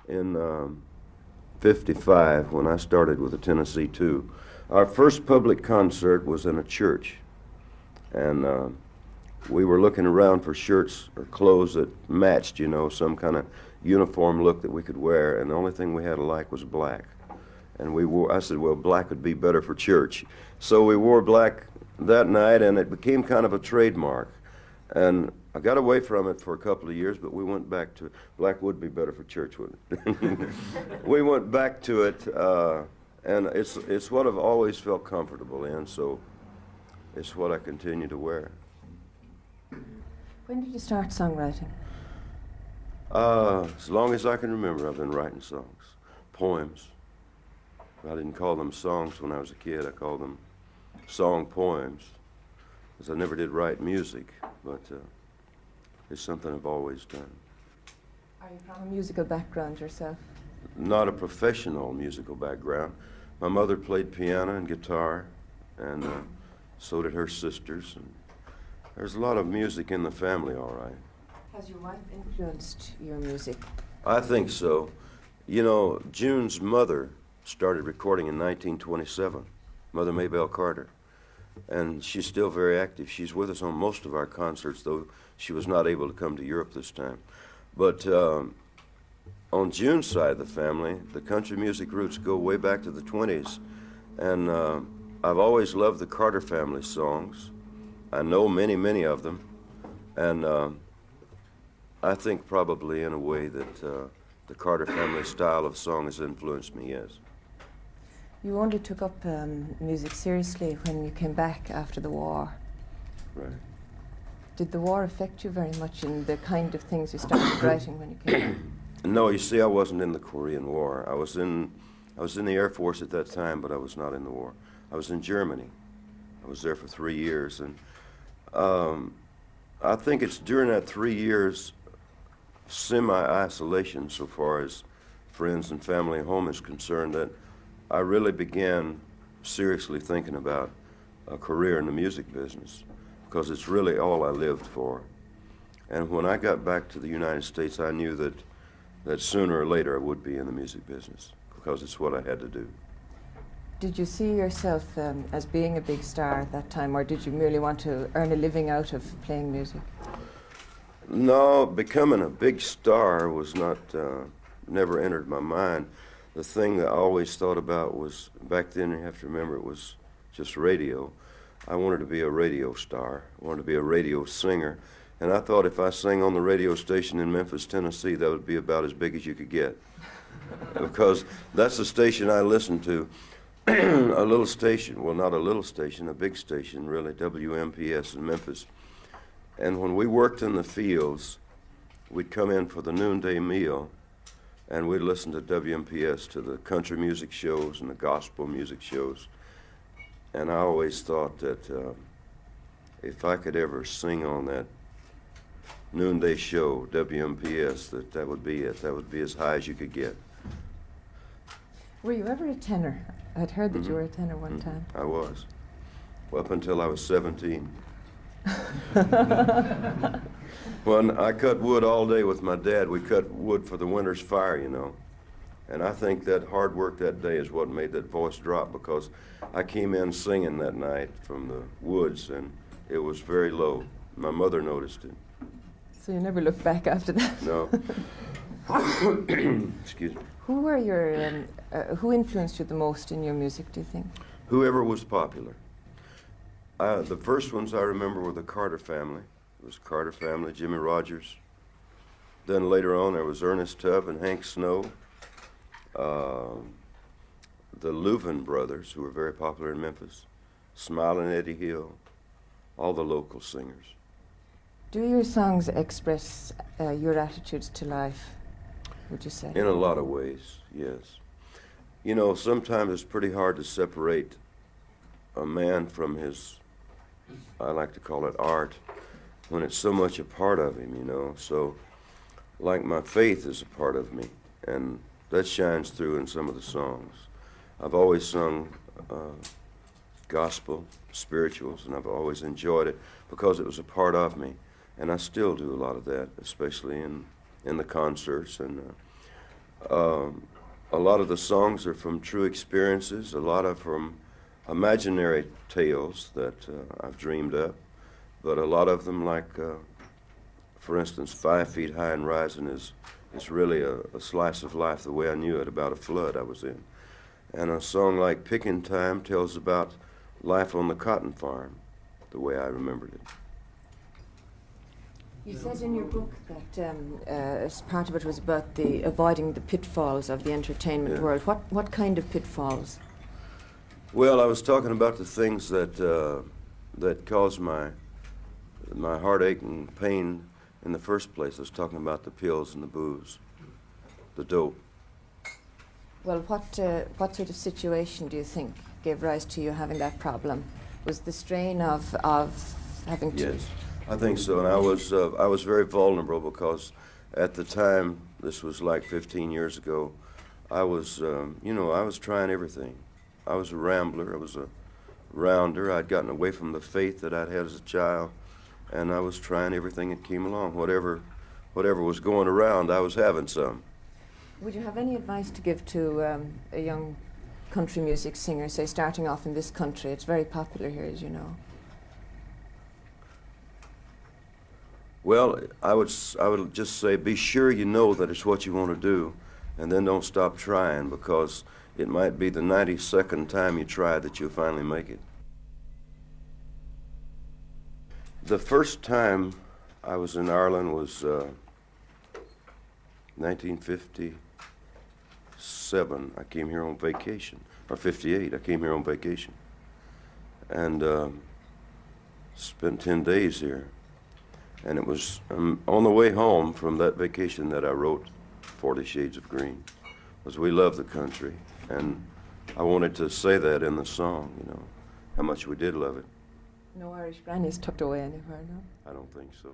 in 55 when I started with the Tennessee Two. Our first public concert was in a church, and we were looking around for shirts or clothes that matched, you know, some kind of uniform look that we could wear, and the only thing we had alike was black. And I said, well, black would be better for church. So we wore black that night, and it became kind of a trademark. And I got away from it for a couple of years, but we went back to black would be better for church, wouldn't it? We went back to it, and it's what I've always felt comfortable in, so it's what I continue to wear. When did you start songwriting? As long as I can remember, I've been writing songs, poems. I didn't call them songs when I was a kid. I called them song poems, because I never did write music, but it's something I've always done. Are you from a musical background yourself? Not a professional musical background. My mother played piano and guitar, and so did her sisters. And there's a lot of music in the family, all right. Has your wife influenced your music? I think so. You know, June's mother started recording in 1927, Mother Maybelle Carter, and she's still very active. She's with us on most of our concerts, though she was not able to come to Europe this time. But on June's side of the family, the country music roots go way back to the 20s, and I've always loved the Carter family songs. I know many, many of them, and I think probably in a way that the Carter family style of song has influenced me, yes. You only took up music seriously when you came back after the war. Right. Did the war affect you very much in the kind of things you started writing when you came back? No, you see, I wasn't in the Korean War. I was in the Air Force at that time, but I was not in the war. I was in Germany. I was there for 3 years, and I think it's during that 3 years semi-isolation, so far as friends and family at home is concerned, that I really began seriously thinking about a career in the music business, because it's really all I lived for. And when I got back to the United States, I knew that sooner or later I would be in the music business, because it's what I had to do. Did you see yourself as being a big star at that time, or did you merely want to earn a living out of playing music? No, becoming a big star was not, never entered my mind. The thing that I always thought about was, back then you have to remember it was just radio. I wanted to be a radio star. I wanted to be a radio singer. And I thought if I sang on the radio station in Memphis, Tennessee, that would be about as big as you could get. Because that's the station I listened to. A little station, well, not a little station, a big station, really, WMPS in Memphis. And when we worked in the fields, we'd come in for the noonday meal, and we'd listen to WMPS, to the country music shows and the gospel music shows. And I always thought that if I could ever sing on that noonday show, WMPS, that would be it. That would be as high as you could get. Were you ever a tenor? I'd heard that you were a tenor one time. I was. Well, up until I was 17. When I cut wood all day with my dad, we cut wood for the winter's fire, you know. And I think that hard work that day is what made that voice drop, because I came in singing that night from the woods, and it was very low. My mother noticed it. So you never looked back after that? No. Excuse me. Who were your, who influenced you the most in your music, do you think? Whoever was popular. The first ones I remember were the Carter family. It was Carter family, Jimmy Rogers. Then later on there was Ernest Tubb and Hank Snow. The Louvin brothers, who were very popular in Memphis. Smiling Eddie Hill, all the local singers. Do your songs express your attitudes to life, would you say? In a lot of ways, yes. You know, sometimes it's pretty hard to separate a man from his, I like to call it art, when it's so much a part of him, you know. So, like my faith is a part of me, and that shines through in some of the songs. I've always sung gospel, spirituals, and I've always enjoyed it because it was a part of me. And I still do a lot of that, especially in the concerts. And A lot of the songs are from true experiences, a lot of from imaginary tales that I've dreamed up, but a lot of them, like, for instance, 5 Feet High and Rising is really a slice of life the way I knew it, about a flood I was in. And a song like Picking Time tells about life on the cotton farm, the way I remembered it. You said in your book that as part of it was about the avoiding the pitfalls of the entertainment world. What kind of pitfalls? Well, I was talking about the things that that caused my heartache and pain in the first place. I was talking about the pills and the booze, the dope. Well, what sort of situation do you think gave rise to you having that problem? Was the strain of having to... Yes, I think so. And I was very vulnerable because at the time, this was like 15 years ago, I was, you know, I was trying everything. I was a rambler. I was a rounder. I'd gotten away from the faith that I'd had as a child, and I was trying everything that came along. Whatever was going around, I was having some. Would you have any advice to give to a young country music singer, say, starting off in this country? It's very popular here, as you know. Well, I would just say, be sure you know that it's what you want to do, and then don't stop trying, because it might be the 92nd time you try that you'll finally make it. The first time I was in Ireland was 1957. I came here on vacation, or 58. I came here on vacation, and spent 10 days here. And it was on the way home from that vacation that I wrote 40 Shades of Green, because we love the country, and I wanted to say that in the song, you know, how much we did love it. No Irish grannies tucked away anywhere, no? I don't think so.